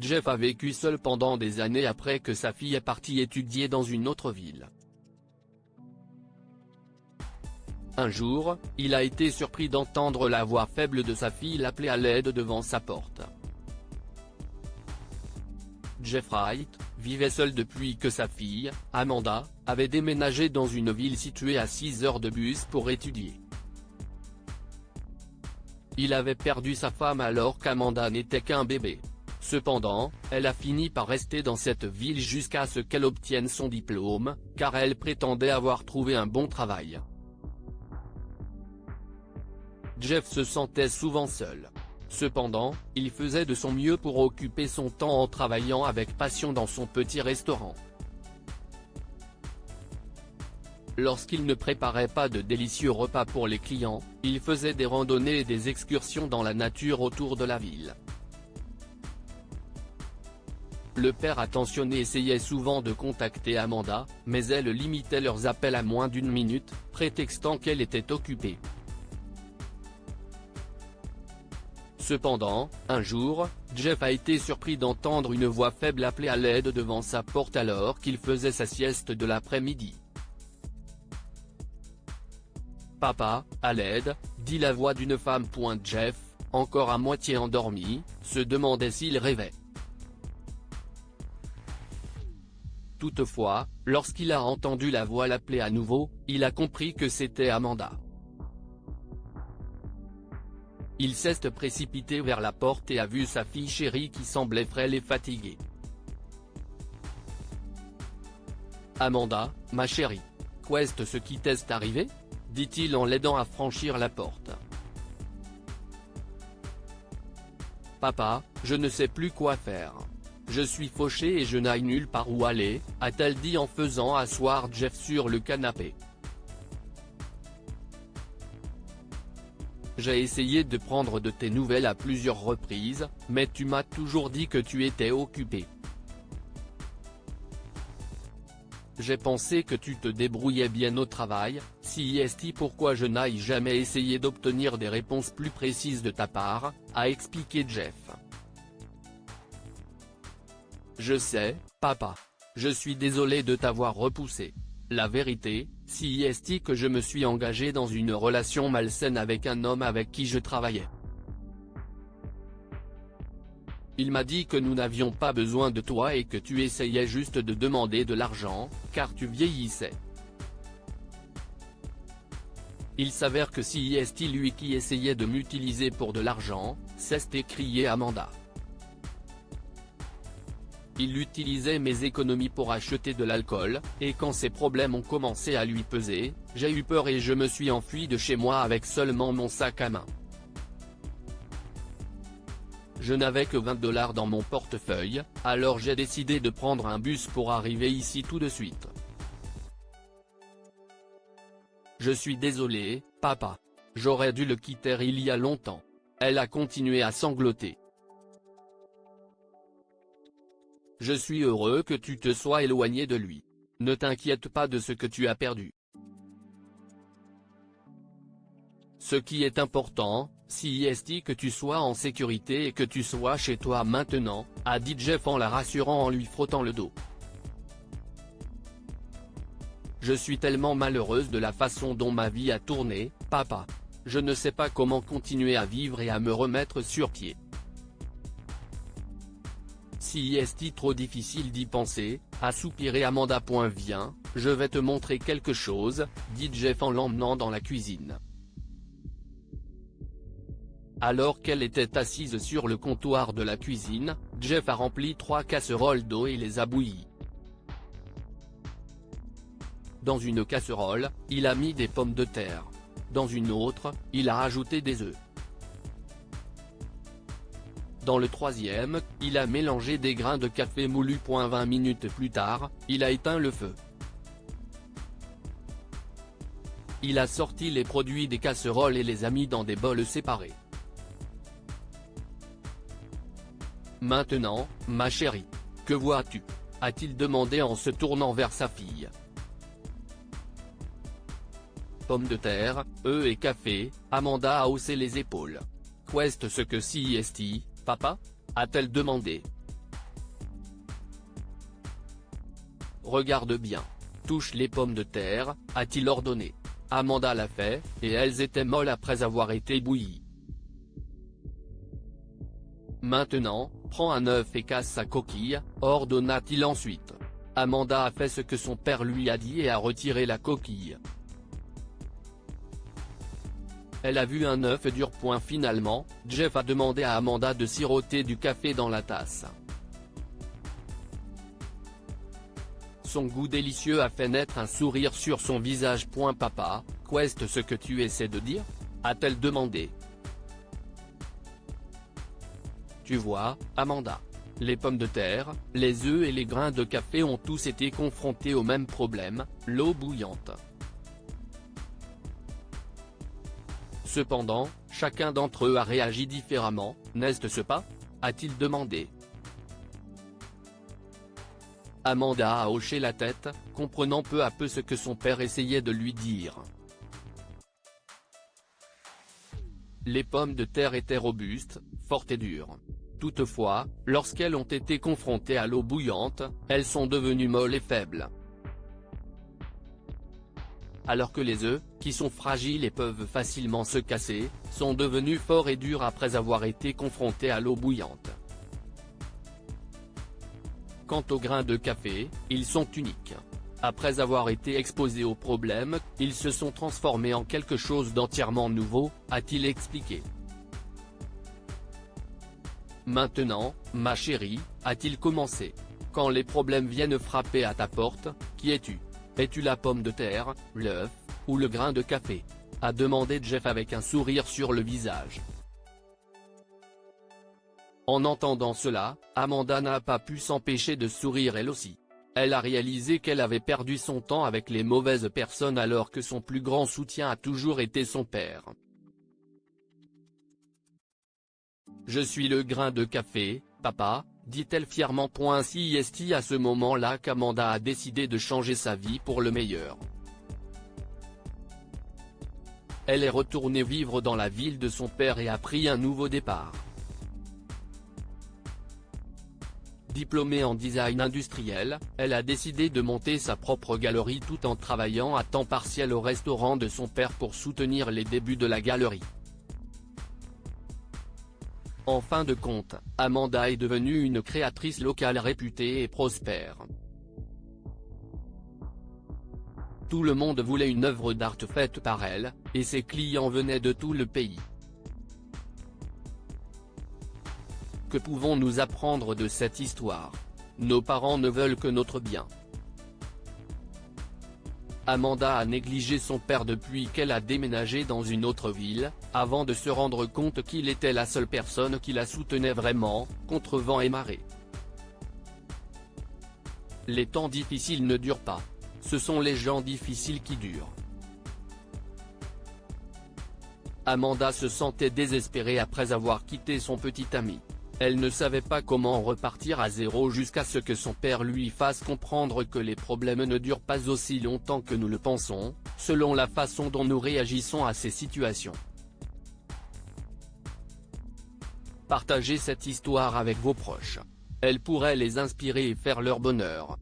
Jeff a vécu seul pendant des années après que sa fille est partie étudier dans une autre ville. Un jour, il a été surpris d'entendre la voix faible de sa fille l'appeler à l'aide devant sa porte. Jeff Wright vivait seul depuis que sa fille, Amanda, avait déménagé dans une ville située à 6 heures de bus pour étudier. Il avait perdu sa femme alors qu'Amanda n'était qu'un bébé. Cependant, elle a fini par rester dans cette ville jusqu'à ce qu'elle obtienne son diplôme, car elle prétendait avoir trouvé un bon travail. Jeff se sentait souvent seul. Cependant, il faisait de son mieux pour occuper son temps en travaillant avec passion dans son petit restaurant. Lorsqu'il ne préparait pas de délicieux repas pour les clients, il faisait des randonnées et des excursions dans la nature autour de la ville. Le père attentionné essayait souvent de contacter Amanda, mais elle limitait leurs appels à moins d'1 minute, prétextant qu'elle était occupée. Cependant, un jour, Jeff a été surpris d'entendre une voix faible appeler à l'aide devant sa porte alors qu'il faisait sa sieste de l'après-midi. « Papa, à l'aide », dit la voix d'une femme. Jeff, encore à moitié endormi, se demandait s'il rêvait. Toutefois, lorsqu'il a entendu la voix l'appeler à nouveau, il a compris que c'était Amanda. Il s'est précipité vers la porte et a vu sa fille chérie qui semblait frêle et fatiguée. « Amanda, ma chérie. Qu'est-ce ce qui t'est arrivé ?» dit-il en l'aidant à franchir la porte. « Papa, je ne sais plus quoi faire. Je suis fauchée et je n'ai nulle part où aller », a-t-elle dit en faisant asseoir Jeff sur le canapé. « J'ai essayé de prendre de tes nouvelles à plusieurs reprises, mais tu m'as toujours dit que tu étais occupé. J'ai pensé que tu te débrouillais bien au travail, CIST. Pourquoi je n'ai jamais essayé d'obtenir des réponses plus précises de ta part », a expliqué Jeff. « Je sais, papa. Je suis désolé de t'avoir repoussé. La vérité, CIST, que je me suis engagé dans une relation malsaine avec un homme avec qui je travaillais. Il m'a dit que nous n'avions pas besoin de toi et que tu essayais juste de demander de l'argent, car tu vieillissais. Il s'avère que CIST, lui qui essayait de m'utiliser pour de l'argent, s'est écrié Amanda. Il utilisait mes économies pour acheter de l'alcool, et quand ces problèmes ont commencé à lui peser, j'ai eu peur et je me suis enfui de chez moi avec seulement mon sac à main. Je n'avais que 20 $ dans mon portefeuille, alors j'ai décidé de prendre un bus pour arriver ici tout de suite. Je suis désolé, papa. J'aurais dû le quitter il y a longtemps. » Elle a continué à sangloter. « Je suis heureux que tu te sois éloigné de lui. Ne t'inquiète pas de ce que tu as perdu. Ce qui est important, CIST, que tu sois en sécurité et que tu sois chez toi maintenant, » a dit Jeff en la rassurant en lui frottant le dos. « Je suis tellement malheureuse de la façon dont ma vie a tourné, papa. Je ne sais pas comment continuer à vivre et à me remettre sur pied. CIST, trop difficile d'y penser, » a soupiré Amanda. « Viens, je vais te montrer quelque chose, » dit Jeff en l'emmenant dans la cuisine. Alors qu'elle était assise sur le comptoir de la cuisine, Jeff a rempli 3 casseroles d'eau et les a bouillies. Dans une casserole, il a mis des pommes de terre. Dans une autre, il a ajouté des œufs. Dans le troisième, il a mélangé des grains de café moulus. 20 minutes plus tard, il a éteint le feu. Il a sorti les produits des casseroles et les a mis dans des bols séparés. « Maintenant, ma chérie. Que vois-tu » a-t-il demandé en se tournant vers sa fille. Pommes de terre, œufs et café, Amanda a haussé les épaules. « Qu'est-ce que CIST, papa » a-t-elle demandé. regarde bien. Touche les pommes de terre, a-t-il ordonné. Amanda l'a fait, et elles étaient molles après avoir été bouillies. Maintenant, prends un œuf et casse sa coquille, ordonna-t-il ensuite. Amanda a fait ce que son père lui a dit et a retiré la coquille. Elle a vu un œuf dur. Finalement, Jeff a demandé à Amanda de siroter du café dans la tasse. Son goût délicieux a fait naître un sourire sur son visage. Papa, qu'est-ce ce que tu essaies de dire ? A-t-elle demandé. Tu vois, Amanda. Les pommes de terre, les œufs et les grains de café ont tous été confrontés au même problème, l'eau bouillante. Cependant, chacun d'entre eux a réagi différemment, n'est-ce pas ? A-t-il demandé. Amanda a hoché la tête, comprenant peu à peu ce que son père essayait de lui dire. Les pommes de terre étaient robustes, fortes et dures. Toutefois, lorsqu'elles ont été confrontées à l'eau bouillante, elles sont devenues molles et faibles. Alors que les œufs, qui sont fragiles et peuvent facilement se casser, sont devenus forts et durs après avoir été confrontés à l'eau bouillante. Quant aux grains de café, ils sont uniques. Après avoir été exposés aux problèmes, ils se sont transformés en quelque chose d'entièrement nouveau, a-t-il expliqué. Maintenant, ma chérie, a-t-il commencé. Quand les problèmes viennent frapper à ta porte, qui es-tu ? Es-tu la pomme de terre, l'œuf, ou le grain de café ? A demandé Jeff avec un sourire sur le visage. En entendant cela, Amanda n'a pas pu s'empêcher de sourire elle aussi. Elle a réalisé qu'elle avait perdu son temps avec les mauvaises personnes alors que son plus grand soutien a toujours été son père. Je suis le grain de café, papa, dit-elle fièrement. Ainsi est-il à ce moment-là qu'Amanda a décidé de changer sa vie pour le meilleur. Elle est retournée vivre dans la ville de son père et a pris un nouveau départ. Diplômée en design industriel, elle a décidé de monter sa propre galerie tout en travaillant à temps partiel au restaurant de son père pour soutenir les débuts de la galerie. En fin de compte, Amanda est devenue une créatrice locale réputée et prospère. Tout le monde voulait une œuvre d'art faite par elle, et ses clients venaient de tout le pays. Que pouvons-nous apprendre de cette histoire ? Nos parents ne veulent que notre bien. Amanda a négligé son père depuis qu'elle a déménagé dans une autre ville, avant de se rendre compte qu'il était la seule personne qui la soutenait vraiment, contre vent et marée. Les temps difficiles ne durent pas. Ce sont les gens difficiles qui durent. Amanda se sentait désespérée après avoir quitté son petit ami. Elle ne savait pas comment repartir à zéro jusqu'à ce que son père lui fasse comprendre que les problèmes ne durent pas aussi longtemps que nous le pensons, selon la façon dont nous réagissons à ces situations. Partagez cette histoire avec vos proches. Elle pourrait les inspirer et faire leur bonheur.